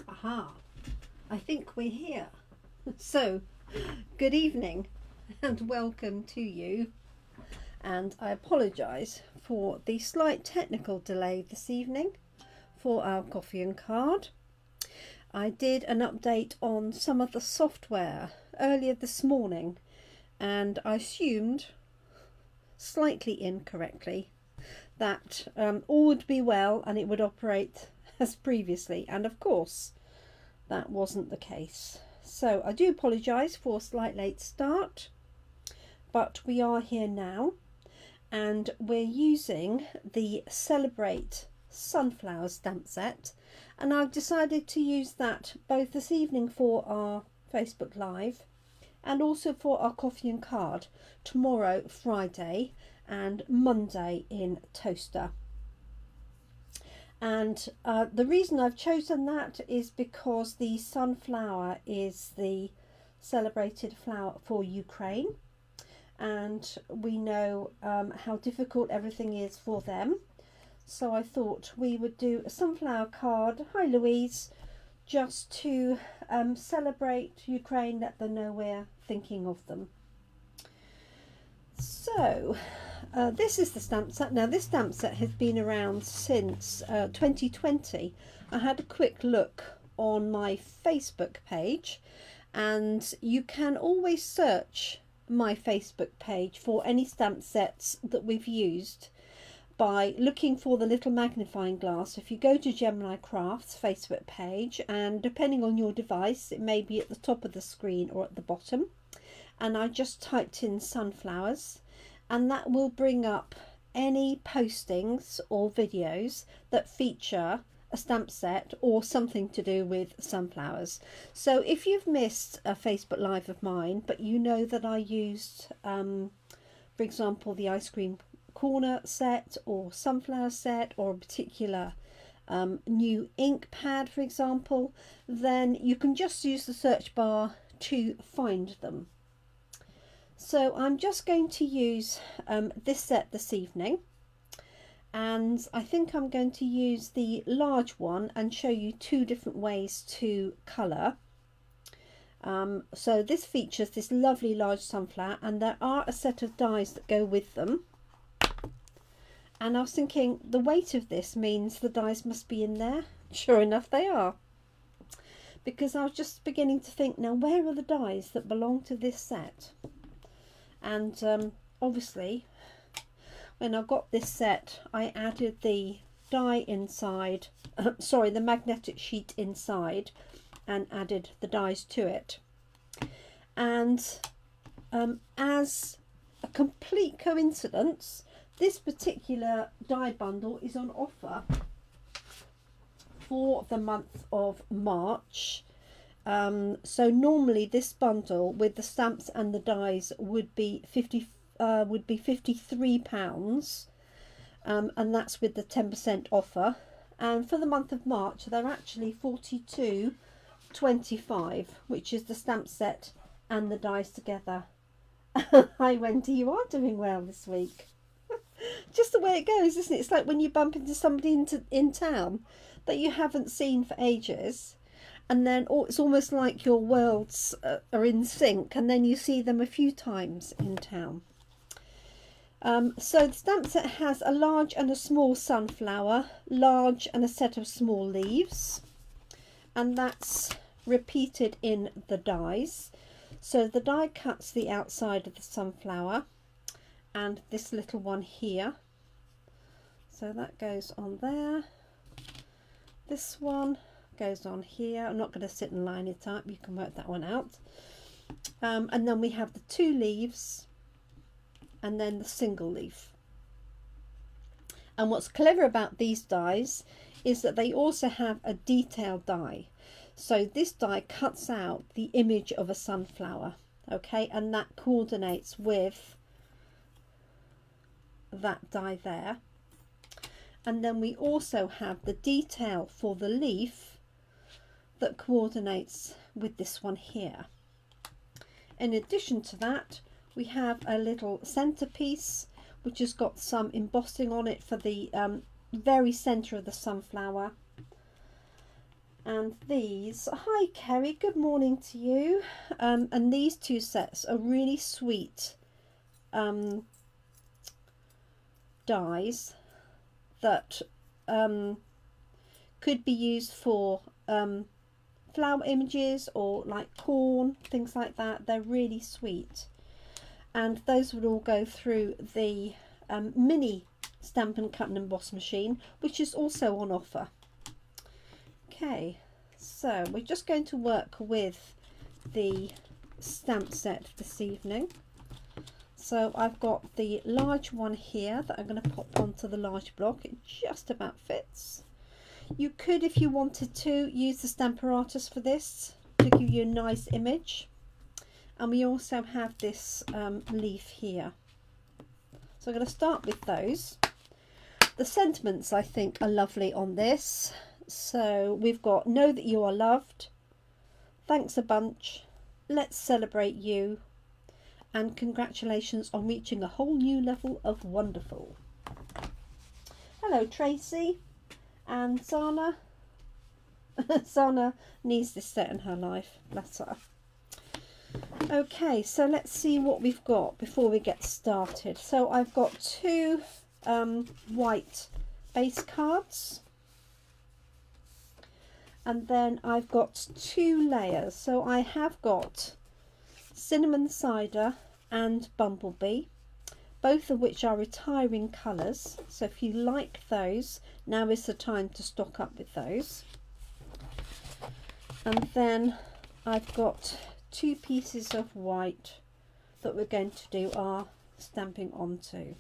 Aha, I think we're here. So, good evening and welcome to you. And I apologise for the slight technical delay this evening for our coffee and card. I did an update on some of the software earlier this morning and I assumed, slightly incorrectly, that all would be well and it would operate as previously, and of course that wasn't the case. So I do apologise for a slight late start, but we are here now and we're using the Celebrate Sunflower stamp set, and I've decided to use that both this evening for our Facebook Live and also for our coffee and card tomorrow, Friday, and Monday in Toaster. And the reason I've chosen that is because the sunflower is the celebrated flower for Ukraine, and we know how difficult everything is for them. So I thought we would do a sunflower card, hi Louise, just to celebrate Ukraine, let them know we're thinking of them. So this is the stamp set. Now this stamp set has been around since 2020. I had a quick look on my Facebook page, and you can always search my Facebook page for any stamp sets that we've used by looking for the little magnifying glass. If you go to Gemini Crafts Facebook page, and depending on your device it may be at the top of the screen or at the bottom, and I just typed in sunflowers, and that will bring up any postings or videos that feature a stamp set or something to do with sunflowers. So if you've missed a Facebook Live of mine, but you know that I used, for example, the ice cream corner set or sunflower set, or a particular new ink pad, for example, then you can just use the search bar to find them. So I'm just going to use this set this evening, and I think I'm going to use the large one and show you two different ways to colour. So this features this lovely large sunflower, and there are a set of dies that go with them. And I was thinking the weight of this means the dies must be in there. Sure enough they are, because I was just beginning to think, now where are the dies that belong to this set? And obviously when I got this set I added the die inside, sorry, the magnetic sheet inside, and added the dies to it. And as a complete coincidence, this particular die bundle is on offer for the month of March. So normally this bundle with the stamps and the dies would be £53, and that's with the 10% offer. And for the month of March they're actually £42.25, which is the stamp set and the dies together. Hi Wendy, you are doing well this week. Just the way it goes, isn't it? It's like when you bump into somebody in town that you haven't seen for ages, and then it's almost like your worlds are in sync, and then you see them a few times in town. So the stamp set has a large and a small sunflower, large and a set of small leaves, and that's repeated in the dies. So the die cuts the outside of the sunflower, and this little one here, so that goes on there. This one goes on here. I'm not going to sit and line it up, you can work that one out. And then we have the two leaves and then the single leaf. And what's clever about these dies is that they also have a detail die. So this die cuts out the image of a sunflower, okay, and that coordinates with that die there. And then we also have the detail for the leaf that coordinates with this one here. In addition to that, we have a little centerpiece which has got some embossing on it for the very center of the sunflower, And these, hi Kerry, good morning to you. And these two sets are really sweet dies that could be used for flower images or like corn, things like that. They're really sweet, and those would all go through the mini Stampin' Cut and Emboss machine, which is also on offer. Okay, so we're just going to work with the stamp set this evening. So I've got the large one here that I'm going to pop onto the large block. It just about fits. You could, if you wanted to, use the Stamparatus for this to give you a nice image. And we also have this leaf here. So I'm going to start with those. The sentiments, I think, are lovely on this. So we've got know that you are loved, thanks a bunch, let's celebrate you, and congratulations on reaching a whole new level of wonderful. Hello Tracy and Zana. Zana needs this set in her life, bless her. Okay, so let's see what we've got before we get started. So I've got two white base cards, and then I've got two layers. So I have got Cinnamon Cider and Bumblebee, both of which are retiring colours. So if you like those, now is the time to stock up with those. And then I've got two pieces of white that we're going to do our stamping onto.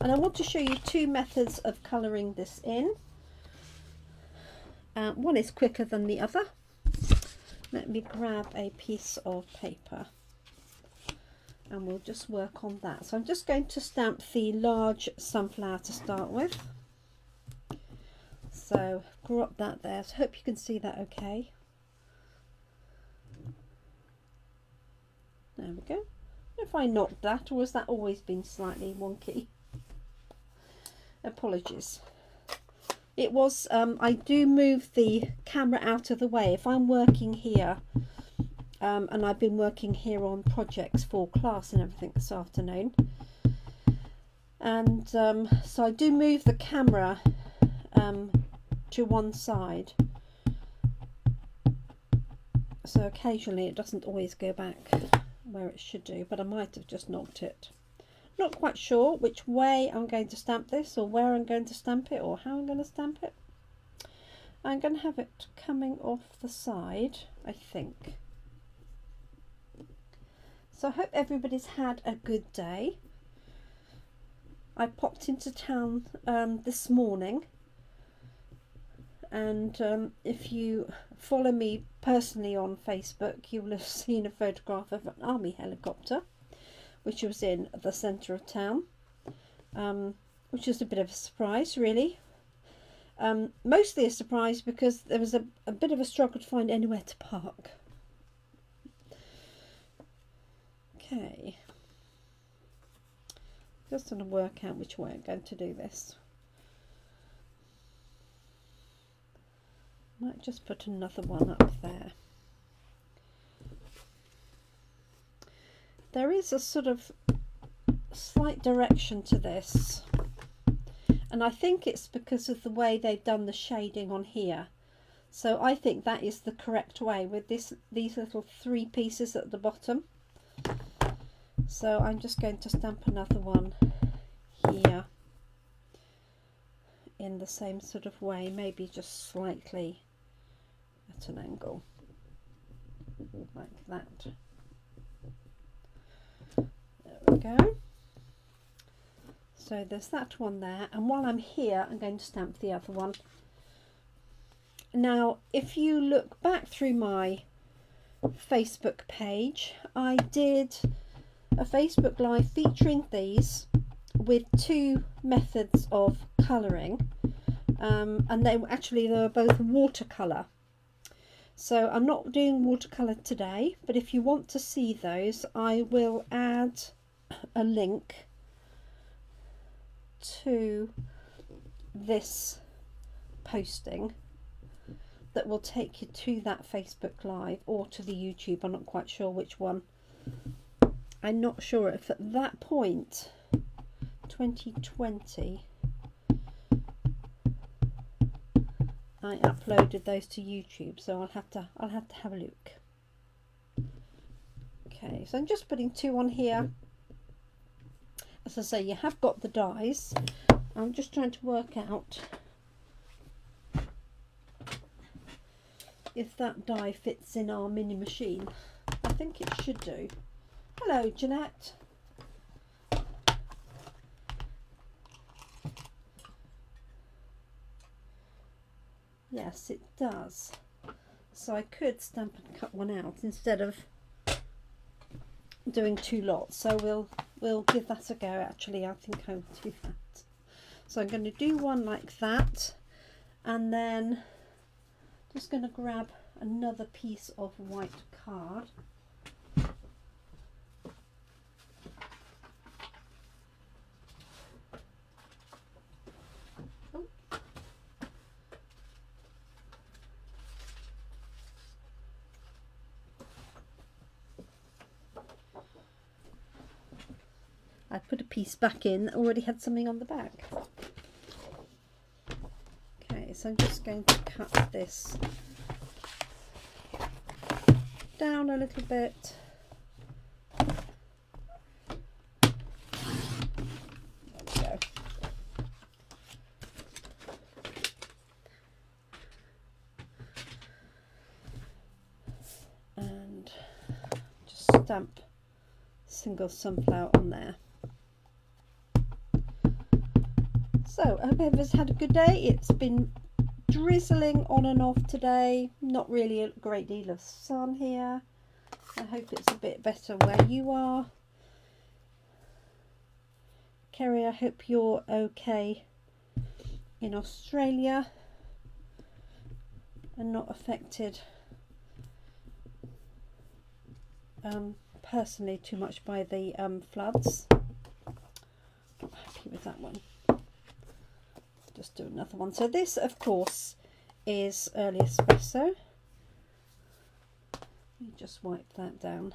And I want to show you two methods of colouring this in. One is quicker than the other. Let me grab a piece of paper and we'll just work on that. So I'm just going to stamp the large sunflower to start with. So grab that there. So I hope you can see that okay. There we go. If I knocked that, or has that always been slightly wonky? Apologies. It was, I do move the camera out of the way. If I'm working here, and I've been working here on projects for class and everything this afternoon. And so I do move the camera to one side. So occasionally it doesn't always go back where it should do, but I might have just knocked it. Not quite sure which way I'm going to stamp this, or where I'm going to stamp it, or how I'm going to stamp it. I'm going to have it coming off the side, I think. So I hope everybody's had a good day. I popped into town this morning, and if you follow me personally on Facebook, you will have seen a photograph of an army helicopter which was in the centre of town, which was a bit of a surprise really. Mostly a surprise because there was a bit of a struggle to find anywhere to park. Okay, just going to work out which way I'm going to do this. Might just put another one up there. There is a sort of slight direction to this, and I think it's because of the way they've done the shading on here. So I think that is the correct way with these little three pieces at the bottom. So I'm just going to stamp another one here in the same sort of way, maybe just slightly at an angle like that. There we go. So there's that one there, and while I'm here I'm going to stamp the other one. Now if you look back through my Facebook page, I did a Facebook Live featuring these with two methods of colouring, and they were both watercolour. So I'm not doing watercolour today, but if you want to see those, I will add a link to this posting that will take you to that Facebook Live or to the YouTube. I'm not quite sure which one. I'm not sure if at that point 2020 I uploaded those to YouTube, so I'll have to have a look. Okay, so I'm just putting 2 on here. As I say, you have got the dies. I'm just trying to work out if that die fits in our mini machine. I think it should do. Hello, Jeanette. Yes, it does. So I could stamp and cut one out instead of doing 2 lots. So we'll give that a go. Actually, I think I'll do that. So I'm going to do one like that, and then just going to grab another piece of white card. I put a piece back in that already had something on the back. Okay, so I'm just going to cut this down a little bit. There we go. And just stamp single sunflower on there. So I hope everyone's had a good day. It's been drizzling on and off today. Not really a great deal of sun here. I hope it's a bit better where you are. Kerry, I hope you're okay in Australia and not affected personally too much by the floods. Not happy with that one. Just do another one. So this, of course, is early espresso. Let me just wipe that down.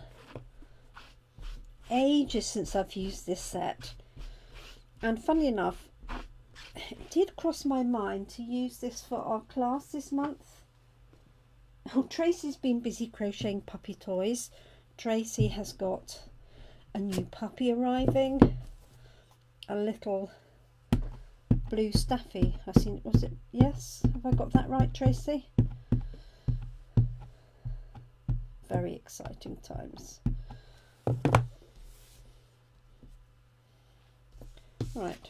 Ages since I've used this set, and funny enough, it did cross my mind to use this for our class this month. Oh, Tracy's been busy crocheting puppy toys. Tracy has got a new puppy arriving, a little blue staffy. I seen, was it? Yes, have I got that right, Tracy? Very exciting times. Right,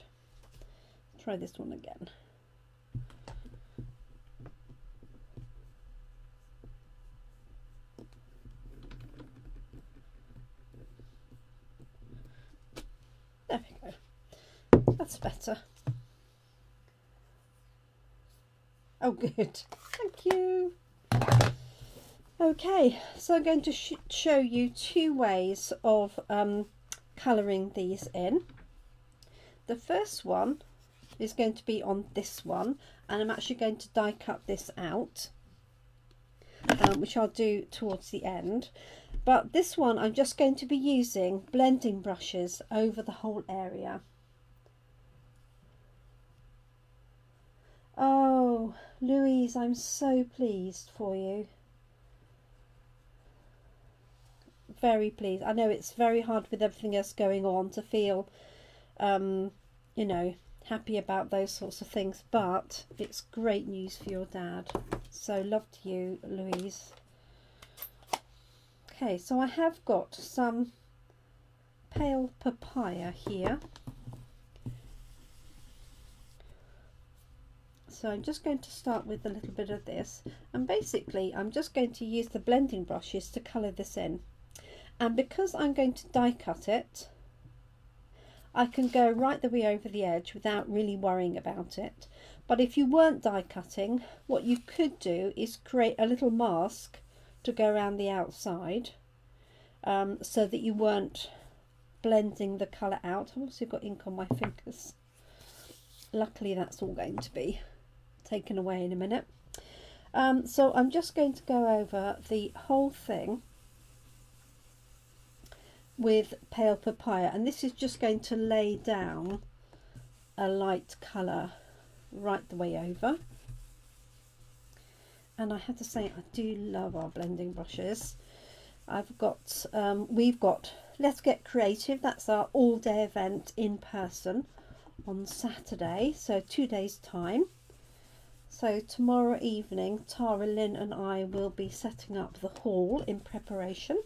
try this one again. There we go. That's better. Oh, good. Thank you. Okay, so I'm going to show you 2 ways of colouring these in. The first one is going to be on this one, and I'm actually going to die cut this out, which I'll do towards the end. But this one I'm just going to be using blending brushes over the whole area. Oh, Louise, I'm so pleased for you. Very pleased. I know it's very hard with everything else going on to feel, you know, happy about those sorts of things, but it's great news for your dad. So love to you, Louise. Okay, so I have got some pale papaya here. So I'm just going to start with a little bit of this, and basically I'm just going to use the blending brushes to colour this in. And because I'm going to die cut it, I can go right the way over the edge without really worrying about it. But if you weren't die cutting, what you could do is create a little mask to go around the outside, so that you weren't blending the colour out. I've also got ink on my fingers. Luckily that's all going to be taken away in a minute. So I'm just going to go over the whole thing with pale papaya, and this is just going to lay down a light colour right the way over. And I have to say, I do love our blending brushes. We've got Let's Get Creative, that's our all-day event in person on Saturday, so 2 days time. So tomorrow evening Tara, Lynn and I will be setting up the hall in preparation,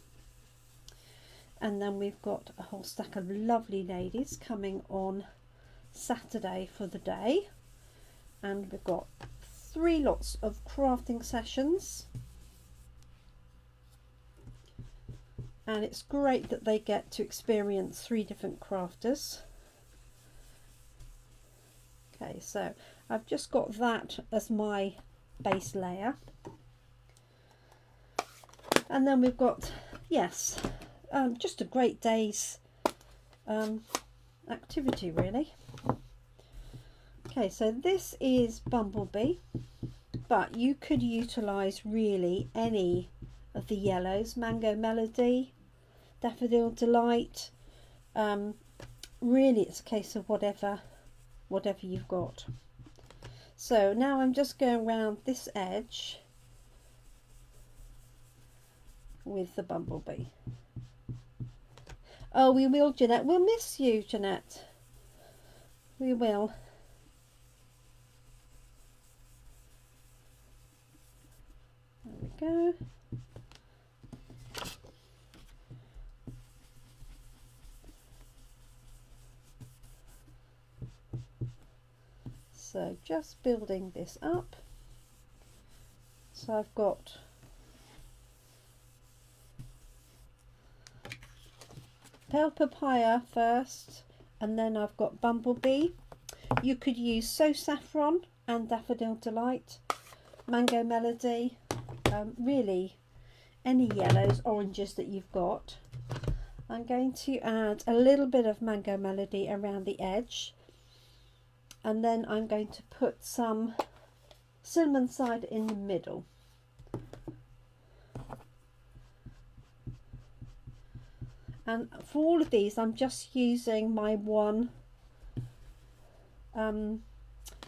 and then we've got a whole stack of lovely ladies coming on Saturday for the day, and we've got 3 lots of crafting sessions, and it's great that they get to experience 3 different crafters. Okay, so I've just got that as my base layer, and then we've got, yes, just a great day's activity really. Okay, so this is Bumblebee, but you could utilize really any of the yellows, Mango Melody, Daffodil Delight. Really it's a case of whatever you've got. So now I'm just going around this edge with the Bumblebee. Oh, we will, Jeanette. We'll miss you, Jeanette. We will. There we go. So just building this up. So I've got pale papaya first, and then I've got Bumblebee. You could use So Saffron and Daffodil Delight, Mango Melody, really any yellows, oranges that you've got. I'm going to add a little bit of Mango Melody around the edge, and then I'm going to put some cinnamon cider in the middle. And for all of these I'm just using my one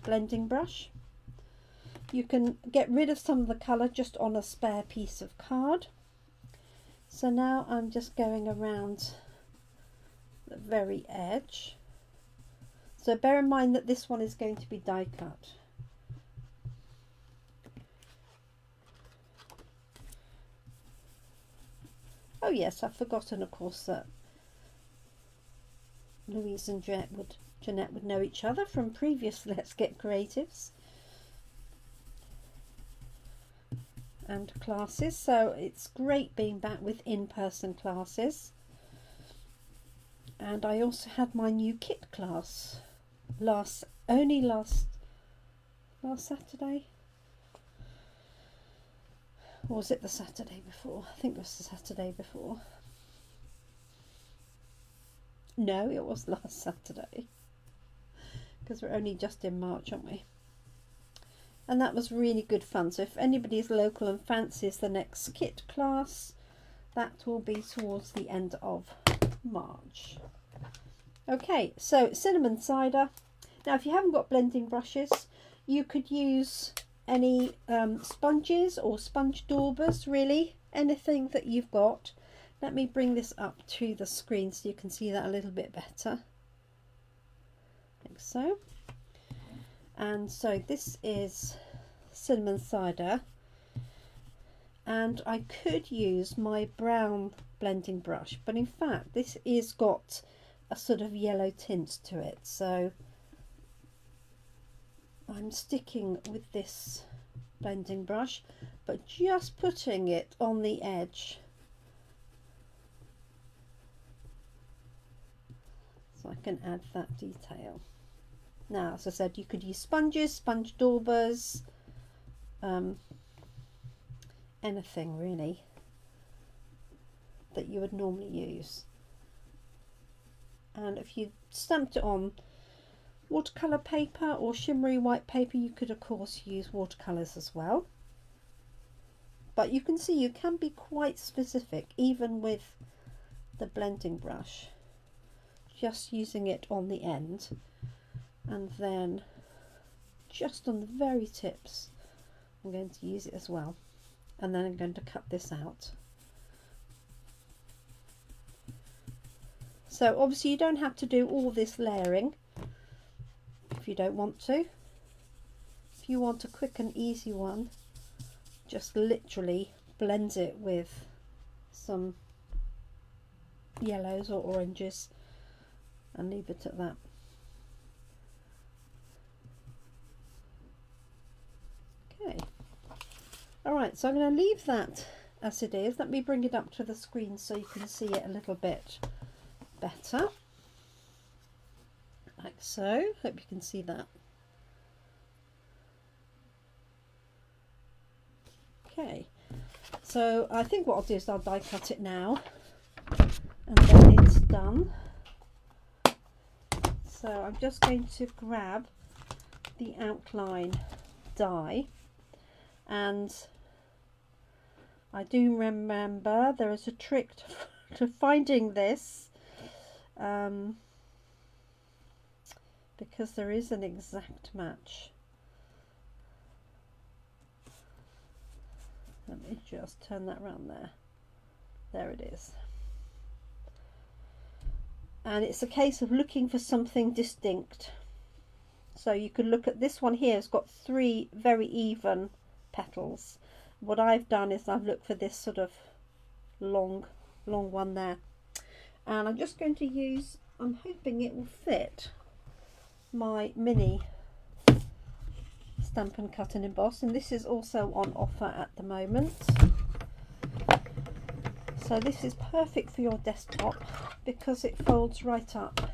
blending brush. You can get rid of some of the colour just on a spare piece of card. So now I'm just going around the very edge. So bear in mind that this one is going to be die cut. Oh yes, I've forgotten of course that Louise and Jeanette would know each other from previous Let's Get Creatives and classes, so it's great being back with in-person classes. And I also had my new kit class last Saturday, or was it the Saturday before? I think it was the Saturday before. No, it was last Saturday, because we're only just in March, aren't we? And that was really good fun. So if anybody is local and fancies the next kit class, that will be towards the end of March. Okay, so cinnamon cider. Now if you haven't got blending brushes, you could use any sponges or sponge daubers, really anything that you've got. Let me bring this up to the screen so you can see that a little bit better, like so. And so this is cinnamon cider, and I could use my brown blending brush, but in fact this is got a sort of yellow tint to it, so I'm sticking with this blending brush, but just putting it on the edge, so I can add that detail. Now, as I said, you could use sponges, sponge daubers, anything really that you would normally use. And if you stamped it on watercolour paper or shimmery white paper, you could of course use watercolours as well. but you can see you can be quite specific even with the blending brush, just using it on the end, and then just on the very tips I'm going to use it as well, and then I'm going to cut this out. So obviously you don't have to do all this layering if you don't want to. If you want a quick and easy one, just literally blend it with some yellows or oranges and leave it at that. Okay, alright, so I'm going to leave that as it is. Let me bring it up to the screen so you can see it a little bit better, like so. Hope you can see that. Okay, so I think what I'll do is I'll die cut it now, and then it's done. So I'm just going to grab the outline die, and I do remember there is a trick to finding this, because there is an exact match. Let me just turn that around there. There it is. And it's a case of looking for something distinct. So you can look at this one here, it's got 3 very even petals. What I've done is I've looked for this sort of long one there. And I'm just going to use, I'm hoping it will fit my mini Stampin' Cut and Emboss, and this is also on offer at the moment. So this is perfect for your desktop because it folds right up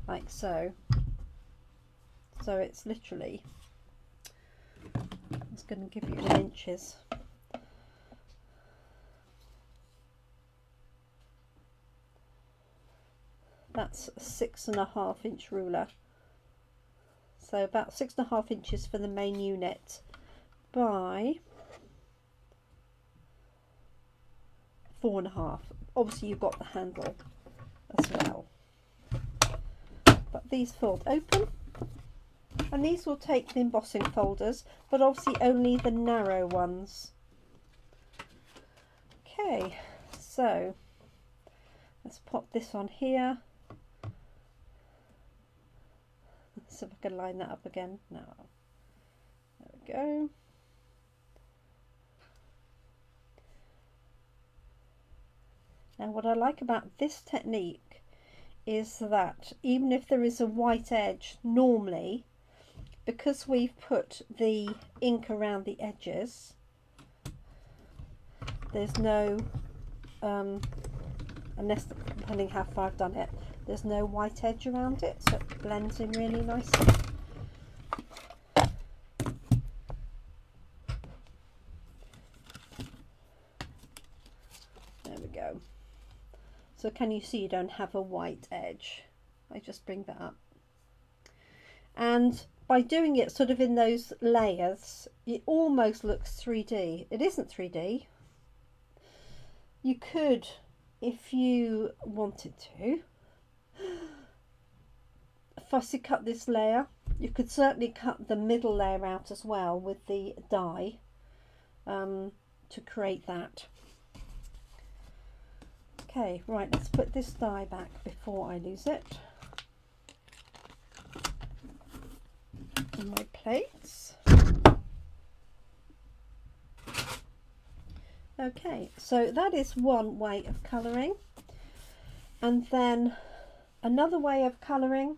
like so. So it's literally, it's going to give you in inches. That's a 6.5 inch ruler. So about 6.5 inches for the main unit by 4.5. Obviously you've got the handle as well. But these fold open, and these will take the embossing folders, but obviously only the narrow ones. Okay, so let's pop this on here. See if I can line that up again. No. There we go. Now what I like about this technique is that even if there is a white edge normally, because we've put the ink around the edges, there's no, unless, depending how far I've done it, there's no white edge around it, so it blends in really nicely. There we go. So can you see you don't have a white edge? I just bring that up. And by doing it sort of in those layers, it almost looks 3D. It isn't 3D. You could, if you wanted to, fussy cut this layer. You could certainly cut the middle layer out as well with the die to create that. Okay, right, let's put this die back before I lose it in my plates. Okay, so that is one way of colouring, and then another way of colouring.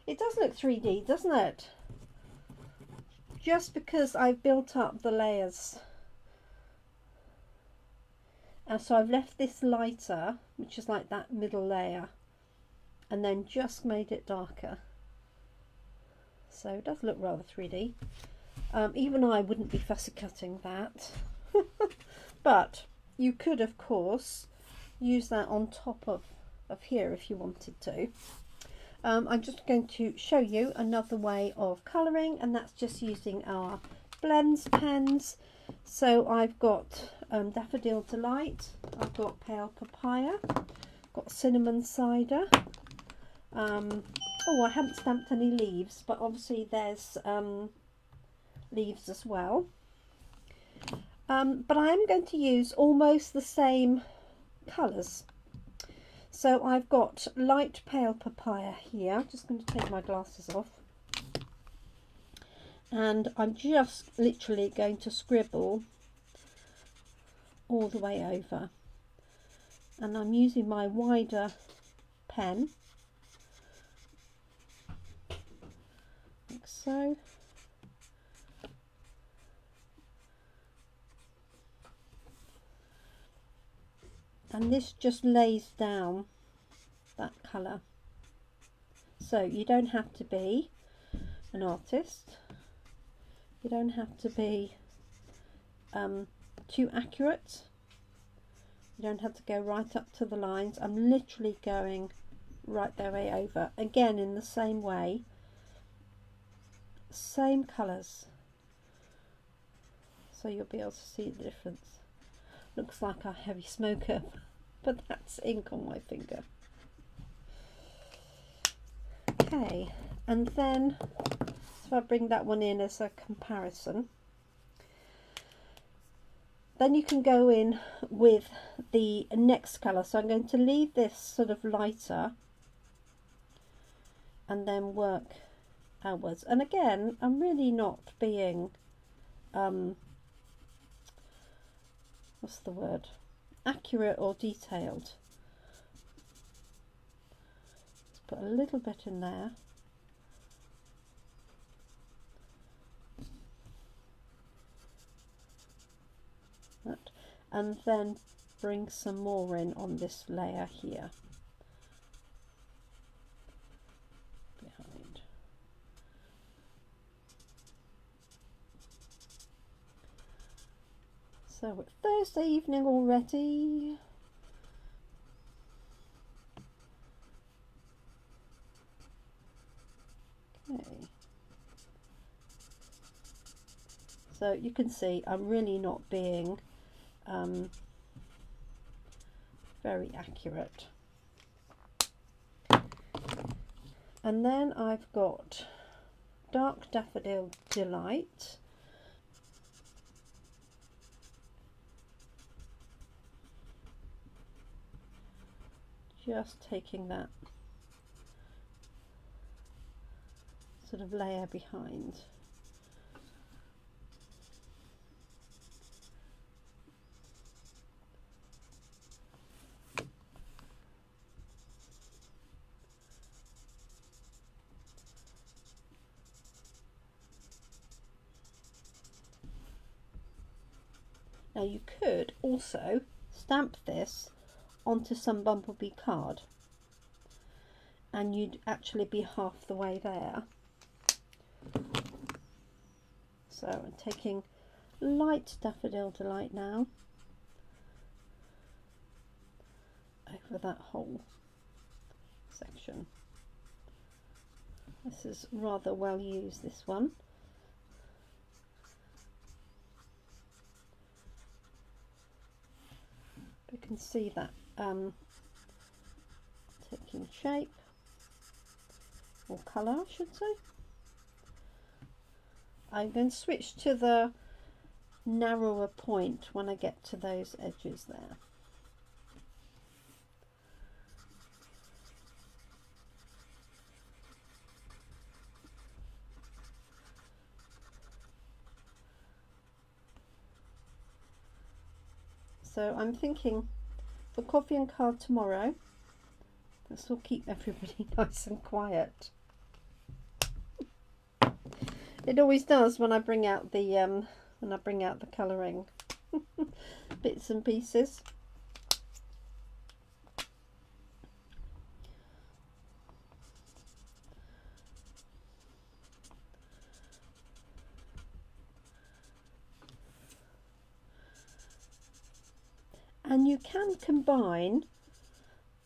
It does look 3D, doesn't it? Just because I've built up the layers. And so I've left this lighter, which is like that middle layer, and then just made it darker. So it does look rather 3D. Even I wouldn't be fussy cutting that. But you could, of course, use that on top of here if you wanted to. I'm just going to show you another way of colouring, and that's just using our blends pens. So I've got Daffodil Delight, I've got Pale Papaya, got Cinnamon Cider. Oh, I haven't stamped any leaves, but obviously there's leaves as well. But I am going to use almost the same colours. So I've got light Pale Papaya here. I'm just going to take my glasses off. And I'm just literally going to scribble all the way over. And I'm using my wider pen, like so. And this just lays down that colour. So you don't have to be an artist. You don't have to be too accurate. You don't have to go right up to the lines. I'm literally going right their way over. Again, in the same way. Same colours. So you'll be able to see the difference. Looks like a heavy smoker, but that's ink on my finger. Okay, and then if I bring that one in as a comparison, then you can go in with the next colour. So I'm going to leave this sort of lighter and then work outwards. And again, I'm really not being what's the word, accurate or detailed. Let's put a little bit in there. That. And then bring some more in on this layer here. Behind. So it's Thursday evening already. Okay. So you can see I'm really not being very accurate. And then I've got Dark Daffodil Delight. Just taking that sort of layer behind. Now you could also stamp this onto some bumblebee card and you'd actually be half the way there. So I'm taking light Daffodil Delight now over that whole section. This is rather well used, this one. You can see that taking shape, or colour I should say. I'm going to switch to the narrower point when I get to those edges there. So I'm thinking for coffee and card tomorrow, this will keep everybody nice and quiet. It always does when I bring out the colouring bits and pieces. And you can combine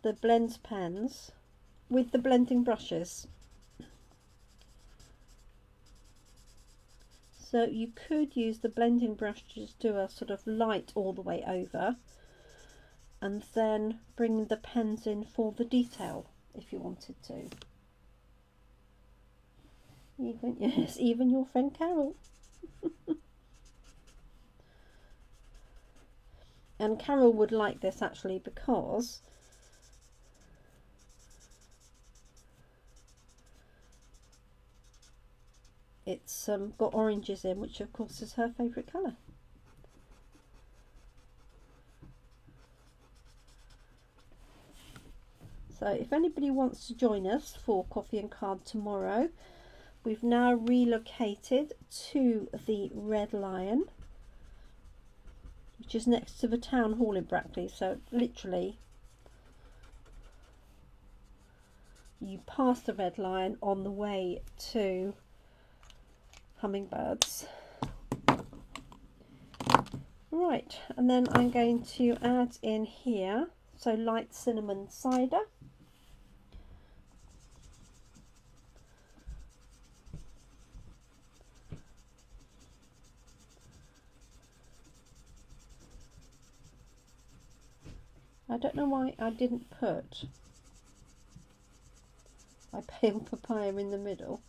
the blends pens with the blending brushes. So you could use the blending brush to just do a sort of light all the way over, and then bring the pens in for the detail if you wanted to. Even, yes, even your friend Carol. And Carol would like this actually, because it's got oranges in, which of course is her favourite colour. So if anybody wants to join us for Coffee and Card tomorrow, we've now relocated to the Red Lion, which is next to the town hall in Brackley. So literally you pass the Red Lion on the way to Hummingbirds. Right, and then I'm going to add in here, so light cinnamon cider. I don't know why I didn't put my pale papaya in the middle.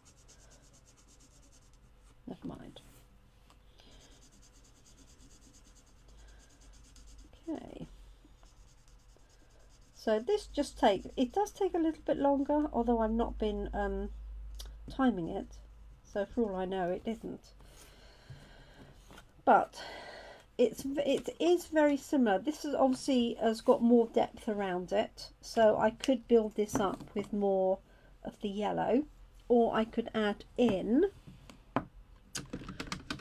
Never mind. Okay. So this just does take a little bit longer, although I've not been timing it. So for all I know, it isn't. But it is very similar. This is obviously has got more depth around it, so I could build this up with more of the yellow, or I could add in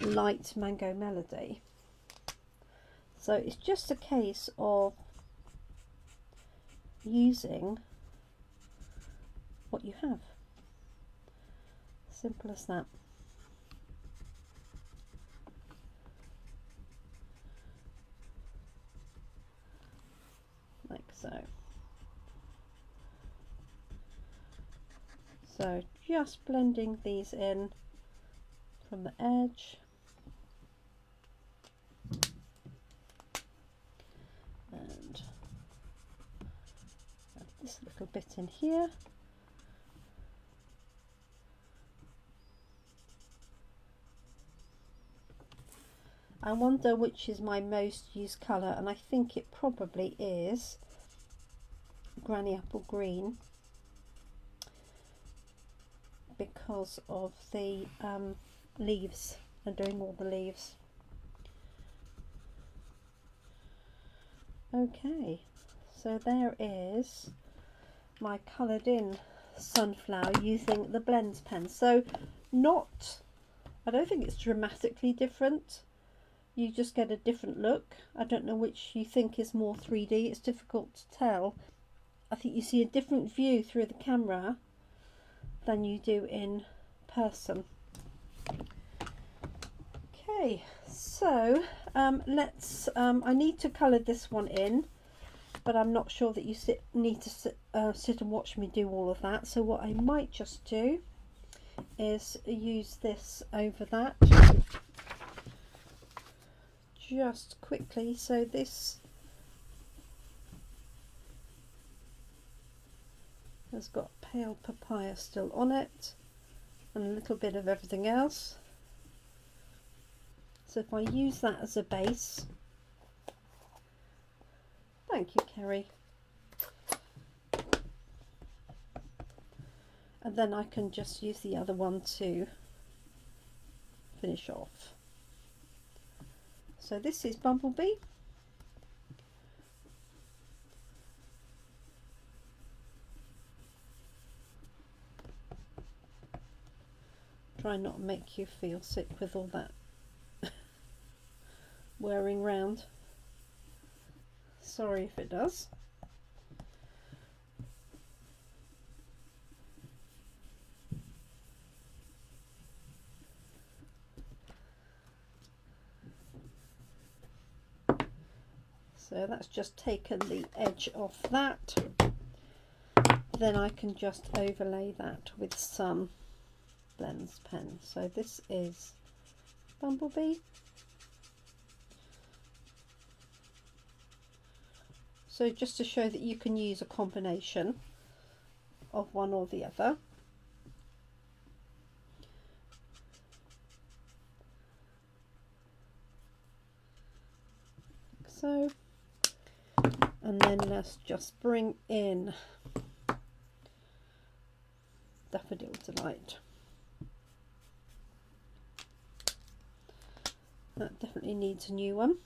light Mango Melody. So it's just a case of using what you have. Simple as that. Like so. So just blending these in from the edge. And add this little bit in here. I wonder which is my most used colour, and I think it probably is Granny Apple Green, because of the leaves and doing all the leaves. Okay, so there is my coloured in sunflower using the blends pen. So I don't think it's dramatically different. You just get a different look. I don't know which you think is more 3D. It's difficult to tell. I think you see a different view through the camera than you do in person. Okay, so I need to colour this one in, but I'm not sure that you need to sit and watch me do all of that. So what I might just do is use this over that just quickly. So this has got pale papaya still on it and a little bit of everything else. So if I use that as a base, thank you, Kerry, and then I can just use the other one to finish off. So this is Bumblebee. Try not to make you feel sick with all that wearing round. Sorry if it does. So that's just taken the edge off that. Then I can just overlay that with some blends pen. So this is bumblebee. So just to show that you can use a combination of one or the other. So, and then let's just bring in Daffodil Delight. That definitely needs a new one.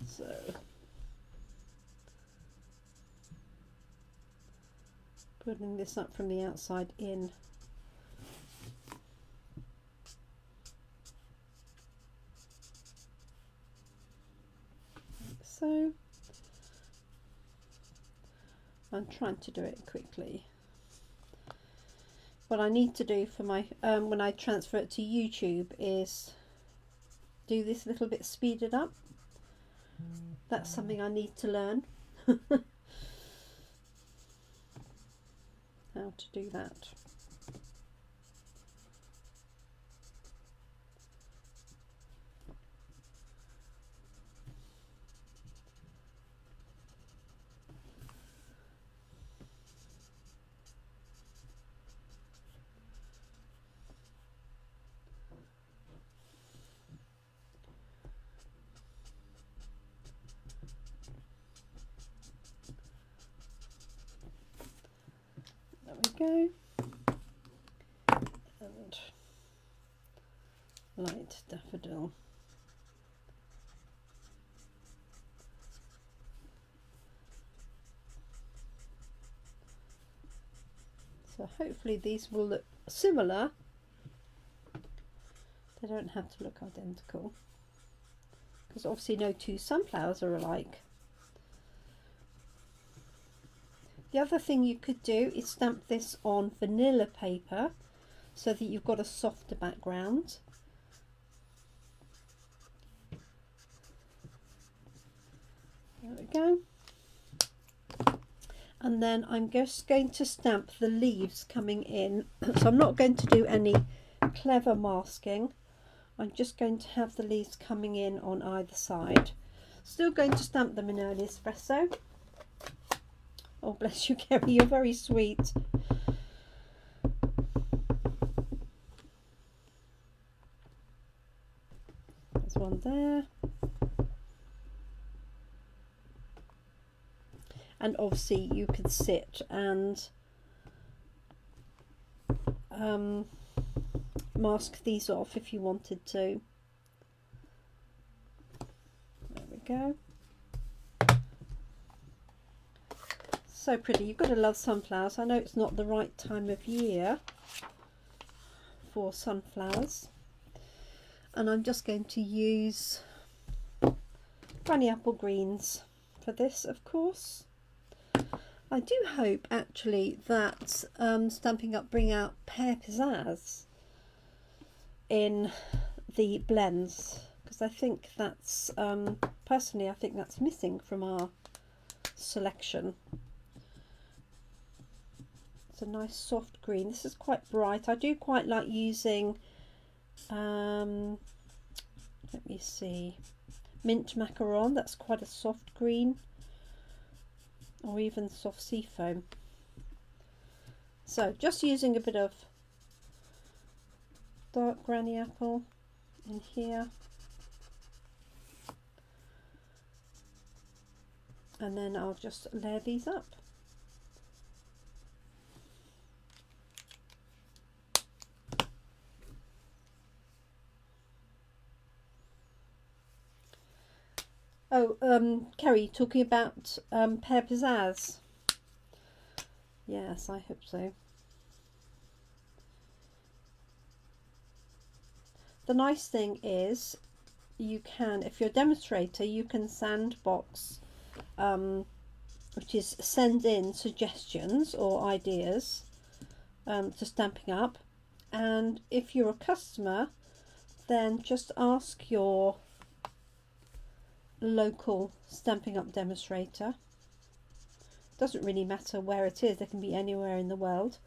So putting this up from the outside in. Like so. I'm trying to do it quickly. What I need to do for my when I transfer it to YouTube is do this a little bit speeded up. That's something I need to learn. How to do that. There we go. And light daffodil. So hopefully these will look similar. They don't have to look identical, because obviously no two sunflowers are alike. The other thing you could do is stamp this on vanilla paper so that you've got a softer background. There we go. And then I'm just going to stamp the leaves coming in. So I'm not going to do any clever masking. I'm just going to have the leaves coming in on either side. Still going to stamp them in early espresso. Oh, bless you, Kerry, you're very sweet. There's one there. And obviously you could sit and mask these off if you wanted to. There we go. So pretty. You've got to love sunflowers. I know it's not the right time of year for sunflowers. And I'm just going to use Granny Apple Greens for this, of course. I do hope actually that Stampin' Up bring out Pear Pizzazz in the blends, because I think that's personally I think that's missing from our selection. It's a nice soft green. This is quite bright. I do quite like using let me see, mint macaron. That's quite a soft green, or even soft sea foam. So just using a bit of dark Granny Apple in here, and then I'll just layer these up. Oh, Kerry, talking about Pear Pizzazz. Yes, I hope so. The nice thing is you can, if you're a demonstrator, you can sandbox, which is send in suggestions or ideas to Stampin' Up. And if you're a customer, then just ask your local Stampin' Up demonstrator Doesn't really matter where it is, they can be anywhere in the world.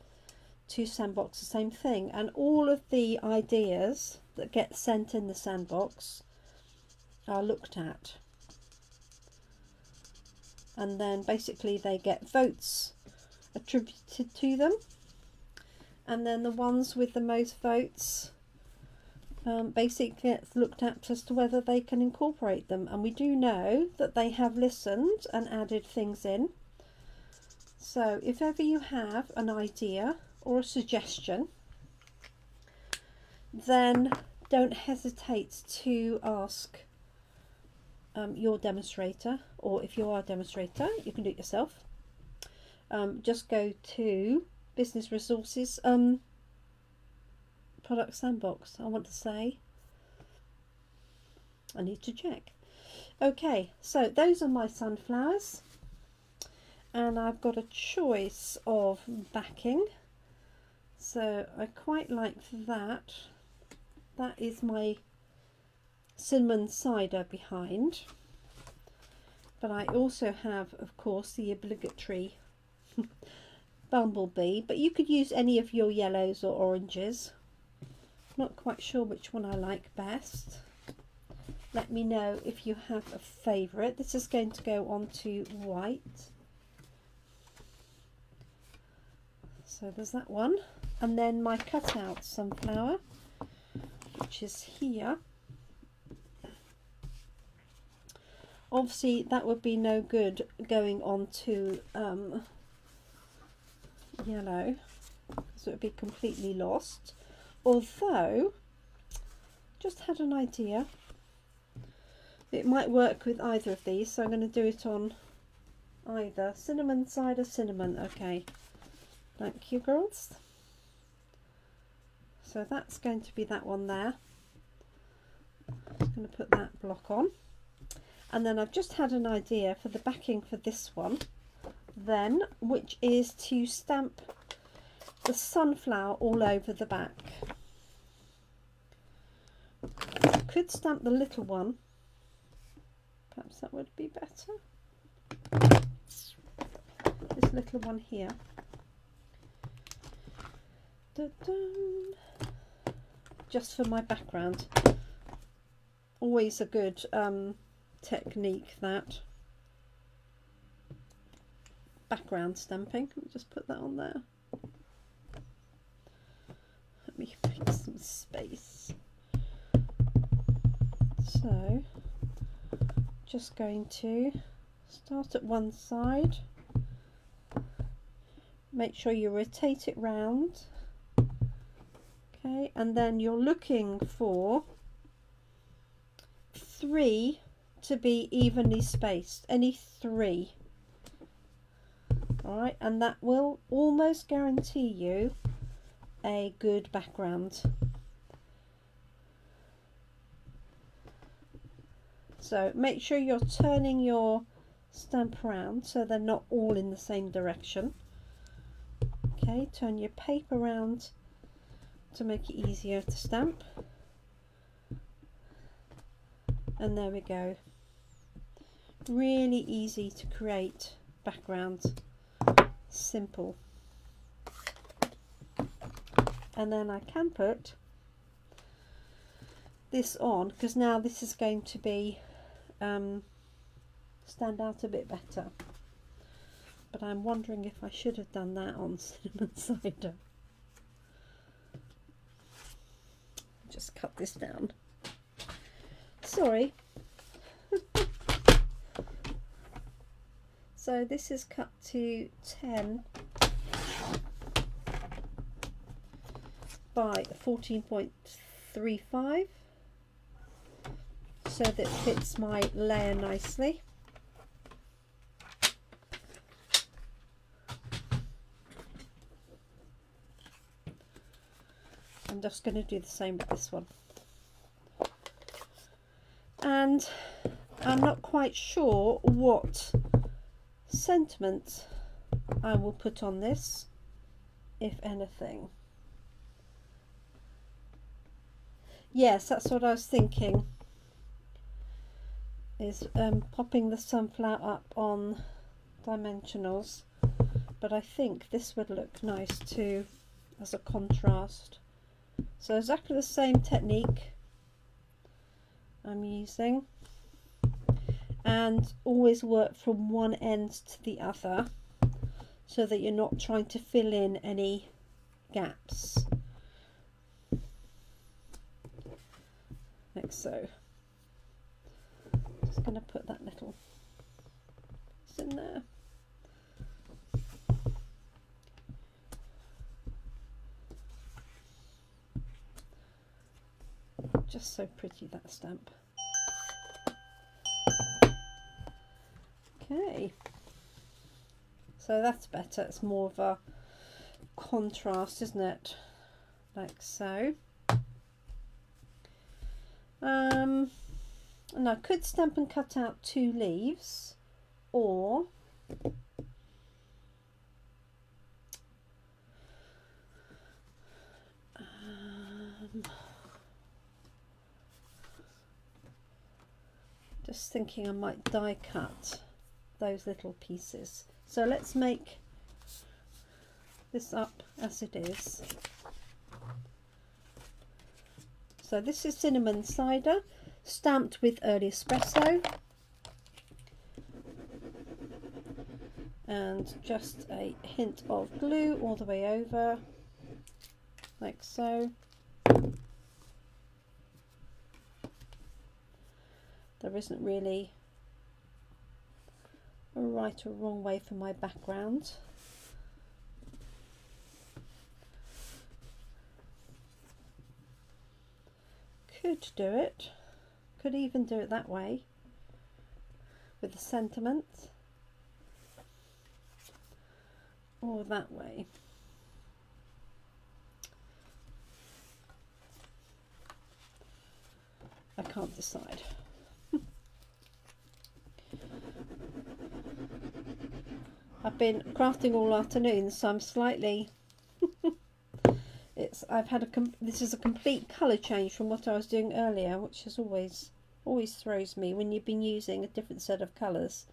2 sandbox, the same thing. And all of the ideas that get sent in the sandbox are looked at. And then basically they get votes attributed to them. And then the ones with the most votes basically gets looked at as to whether they can incorporate them. And we do know that they have listened and added things in. So if ever you have an idea or a suggestion, then don't hesitate to ask your demonstrator, or if you are a demonstrator, you can do it yourself. Just go to Business Resources Product Sandbox. I want to say, I need to check. Okay, so those are my sunflowers, and I've got a choice of backing. So I quite like that. That is my cinnamon cider behind. But I also have, of course, the obligatory bumblebee. But you could use any of your yellows or oranges. Not quite sure which one I like best. Let me know if you have a favourite. This is going to go on to white. So there's that one. And then my cutout sunflower, which is here. Obviously that would be no good going on to yellow, because it would be completely lost. Although, just had an idea, it might work with either of these, so I'm going to do it on either. Cinnamon cider, cinnamon. Okay, thank you, girls. So that's going to be that one there. I'm going to put that block on. And then I've just had an idea for the backing for this one then, which is to stamp the sunflower all over the back. I could stamp the little one. Perhaps that would be better. This little one here. Da-dum. Just for my background. Always a good technique, that. Background stamping. Let me just put that on there. Let me make some space. So, just going to start at one side. Make sure you rotate it round. Okay, and then you're looking for 3 to be evenly spaced, any 3. Alright, and that will almost guarantee you a good background. So make sure you're turning your stamp around so they're not all in the same direction. Okay, turn your paper around to make it easier to stamp. And there we go. Really easy to create backgrounds. Simple. And then I can put this on, because now this is going to be stand out a bit better. But I'm wondering if I should have done that on cinnamon cider. Just cut this down. Sorry. So this is cut to 10 by 14.35, so that fits my layer nicely. I'm just going to do the same with this one. And I'm not quite sure what sentiment I will put on this, if anything. Yes, that's what I was thinking, is popping the sunflower up on dimensionals, but I think this would look nice too as a contrast. So exactly the same technique I'm using, and always work from one end to the other so that you're not trying to fill in any gaps, like so. Just going to put that little piece in there. Just so pretty, that stamp. Okay, so that's better. It's more of a contrast, isn't it? Like so. And I could stamp and cut out 2 leaves, or just thinking I might die cut those little pieces. So let's make this up as it is. So this is cinnamon cider, stamped with early espresso, and just a hint of glue all the way over, like so. There isn't really a right or wrong way for my background. Could do it, could even do it that way with the sentiment, or that way. I can't decide. I've been crafting all afternoon, so I'm slightly this is a complete colour change from what I was doing earlier, which is always throws me when you've been using a different set of colours.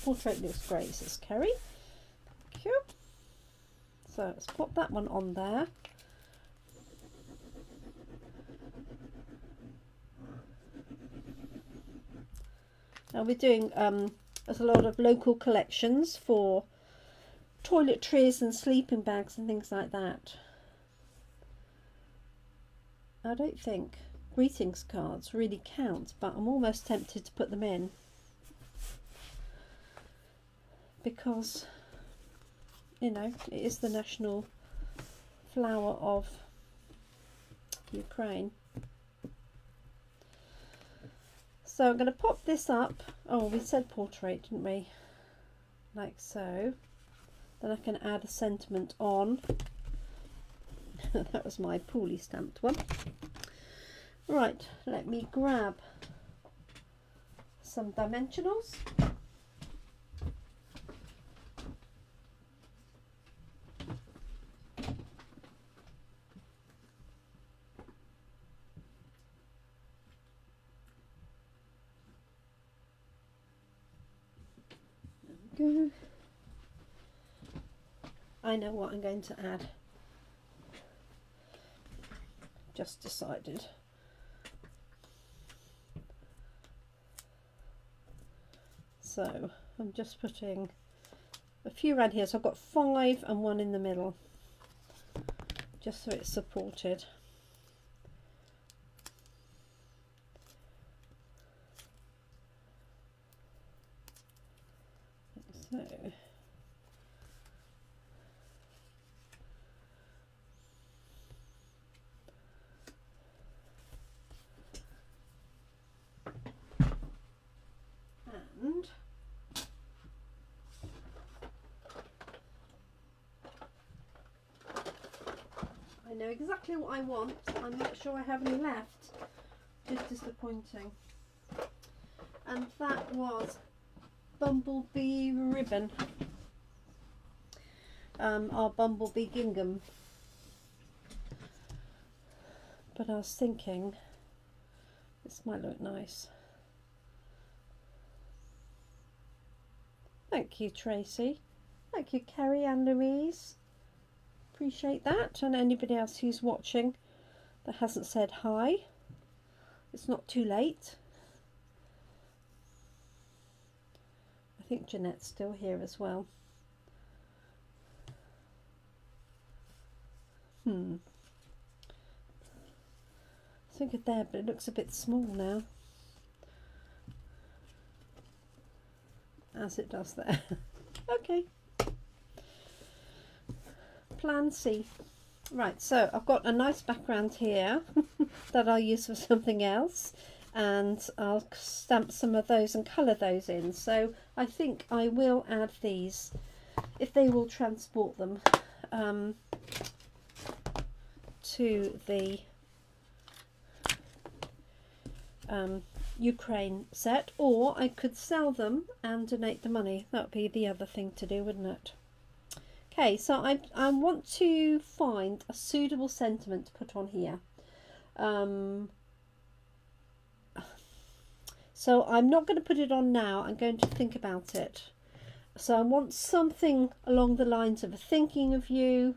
Portrait looks great, says Kerry. Thank you. So let's pop that one on there. Now we're doing there's a lot of local collections for toiletries and sleeping bags and things like that. I don't think greetings cards really count, but I'm almost tempted to put them in, because, you know, it is the national flower of Ukraine. So I'm going to pop this up. Oh, we said portrait, didn't we? Like so. Then I can add a sentiment on. That was my poorly stamped one. Right, let me grab some dimensionals. There we go. I know what I'm going to add. Just decided. So I'm just putting a few around here. So I've got 5 and 1 in the middle, just so it's supported. So and I know exactly what I want. I'm not sure I have any left. Just disappointing. And that was Bumblebee ribbon. Our Bumblebee gingham. But I was thinking this might look nice Thank you, Tracy. Thank you, Kerry and Louise. Appreciate that. And anybody else who's watching that hasn't said hi, it's not too late. I think Jeanette's still here as well. I think it's there, but it looks a bit small now, as it does there. Okay. Plan C. Right, so I've got a nice background here that I'll use for something else, and I'll stamp some of those and colour those in. So I think I will add these, if they will transport them to the Ukraine set, or I could sell them and donate the money. That would be the other thing to do, wouldn't it? Okay, so I want to find a suitable sentiment to put on here. So I'm not going to put it on now. I'm going to think about it. So I want something along the lines of thinking of you.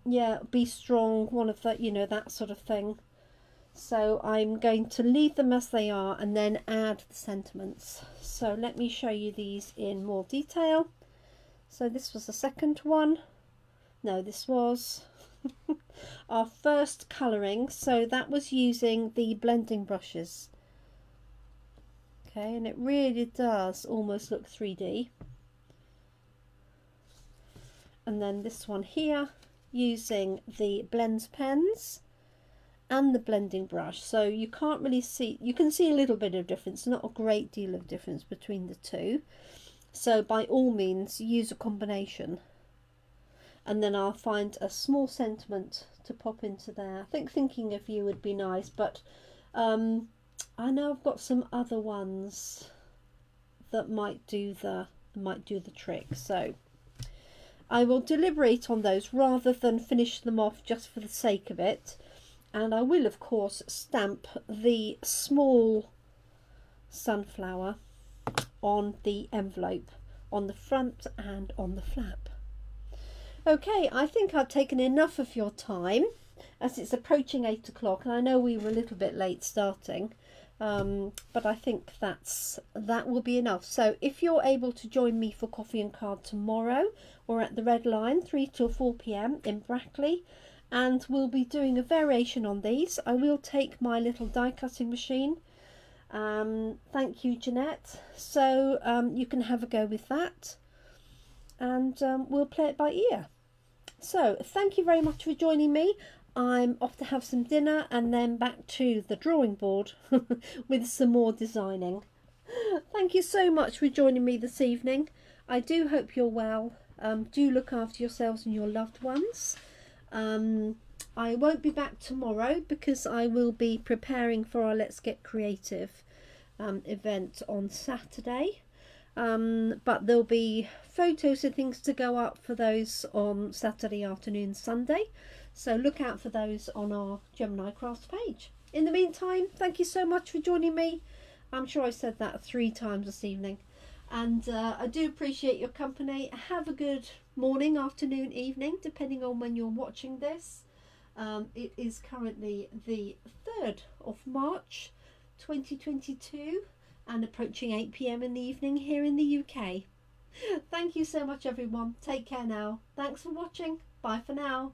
Yeah, be strong, one of that, you know, that sort of thing. So I'm going to leave them as they are and then add the sentiments. So let me show you these in more detail. So this was the second one. No, this was our first colouring. So that was using the blending brushes. Okay, and it really does almost look 3D. And then this one here, using the blends pens and the blending brush. So you can't really see, you can see a little bit of difference, not a great deal of difference between the two. So by all means use a combination. And then I'll find a small sentiment to pop into there. I think thinking of you would be nice, but I know I've got some other ones that might do the trick. So I will deliberate on those rather than finish them off just for the sake of it. And I will, of course, stamp the small sunflower on the envelope, on the front and on the flap. Okay, I think I've taken enough of your time, as it's approaching 8 o'clock, and I know we were a little bit late starting, but I think that will be enough. So if you're able to join me for coffee and card tomorrow, or at the Red Lion 3 till 4 p.m. in Brackley, and we'll be doing a variation on these. I will take my little die cutting machine. Thank you, Jeanette. So you can have a go with that, and we'll play it by ear. So thank you very much for joining me. I'm off to have some dinner and then back to the drawing board with some more designing. Thank you so much for joining me this evening. I do hope you're well. Do look after yourselves and your loved ones. I won't be back tomorrow because I will be preparing for our Let's Get Creative event on Saturday. But there'll be photos and things to go up for those on Saturday afternoon, Sunday. So look out for those on our Gemini Crafts page. In the meantime, thank you so much for joining me. I'm sure I said that 3 times this evening. And I do appreciate your company. Have a good morning, afternoon, evening, depending on when you're watching this. It is currently the 3rd of March 2022 and approaching 8 p.m. in the evening here in the UK. Thank you so much, everyone. Take care now. Thanks for watching. Bye for now.